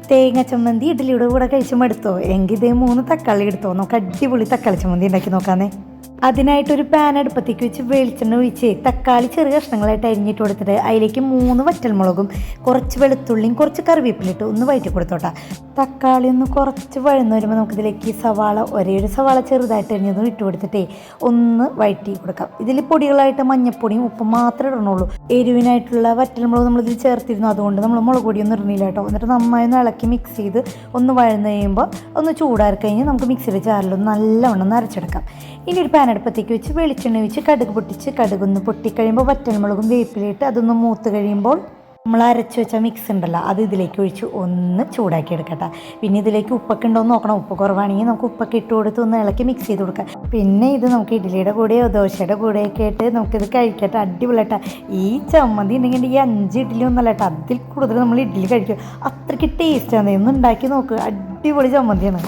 തേങ്ങ ചമ്മന്തി ഇഡ്ഡലിയുടെ കൂടെ കഴിച്ച് മടുത്തോ? എങ്കിൽ ഇതേ 3 തക്കാളി എടുത്തോ, നമുക്ക് അടിപൊളി തക്കാളി ചമ്മന്തി ഉണ്ടാക്കി നോക്കാന്നേ. അതിനായിട്ടൊരു പാൻ അടുപ്പത്തേക്ക് വെച്ച് വെളിച്ചെണ്ണ ഒഴിച്ച് തക്കാളി ചെറിയ കഷ്ണങ്ങളായിട്ട് അരിഞ്ഞിട്ട് കൊടുത്തിട്ട് അതിലേക്ക് 3 വറ്റൽമുളകും കുറച്ച് വെളുത്തുള്ളിയും കുറച്ച് കറിവേപ്പിലിട്ട് ഒന്ന് വഴറ്റി കൊടുത്തോട്ടാ. തക്കാളി ഒന്ന് കുറച്ച് വഴന്ന് വരുമ്പോൾ നമുക്കിതിലേക്ക് സവാള ഒരു സവാള ചെറുതായിട്ട് അരിഞ്ഞതും ഇട്ട് കൊടുത്തിട്ടേ ഒന്ന് വഴറ്റി കൊടുക്കാം. ഇതിൽ പൊടികളായിട്ട് മഞ്ഞപ്പൊടിയും ഉപ്പും മാത്രമേ ഇടണുള്ളൂ. എരിവിനായിട്ടുള്ള വറ്റൽമുളക് നമ്മളിതിൽ ചേർത്തിരുന്നു, അതുകൊണ്ട് നമ്മൾ മുളക് പൊടിയൊന്നും ഇടുന്നില്ല കേട്ടോ. എന്നിട്ട് നന്നായി ഒന്ന് ഇളക്കി മിക്സ് ചെയ്ത് ഒന്ന് വഴന്ന് കഴിയുമ്പോൾ ഒന്ന് ചൂടാറി കഴിഞ്ഞ് നമുക്ക് മിക്സിയുടെ ജാറിലൊന്ന് നല്ലവണ്ണം അരച്ചെടുക്കാം. ഇനി ഒരു പാൻ അടുപ്പത്തേക്ക് വെച്ച് വെളിച്ചെണ്ണ ഒഴിച്ച് കടുക് പൊട്ടിച്ച് കടുകൊന്ന് പൊട്ടിക്കഴിയുമ്പോൾ വറ്റൽമുളകും വേപ്പിലിട്ട് അതൊന്ന് മൂത്ത് കഴിയുമ്പോൾ നമ്മൾ അരച്ച് വെച്ച മിക്സ് ഉണ്ടല്ലോ അത് ഇതിലേക്ക് ഒഴിച്ച് ഒന്ന് ചൂടാക്കി എടുക്കട്ടെ. പിന്നെ ഇതിലേക്ക് ഉപ്പൊക്കെ ഉണ്ടോ എന്ന് നോക്കണം. ഉപ്പ് കുറവാണെങ്കിൽ നമുക്ക് ഉപ്പൊക്കെ ഇട്ട് കൊടുത്ത് ഒന്ന് ഇളക്കി മിക്സ് ചെയ്ത് കൊടുക്കാം. പിന്നെ ഇത് നമുക്ക് ഇഡ്ഡലിയുടെ കൂടെയോ ദോശയുടെ കൂടെയൊക്കെ ആയിട്ട് നമുക്കിത് കഴിക്കട്ടെ. അടിപൊളിയായിട്ടാ. ഈ ചമ്മന്തി ഉണ്ടെങ്കിൽ ഈ 5 ഇഡ്ഡലി ഒന്നല്ല കേട്ടോ, അതിൽ കൂടുതൽ നമ്മൾ ഇഡ്ഡലി കഴിക്കും. അത്രയ്ക്ക് ടേസ്റ്റാണ്. ഒന്ന് ഉണ്ടാക്കി നോക്ക്, അടിപൊളി ചമ്മന്തിയാണ്.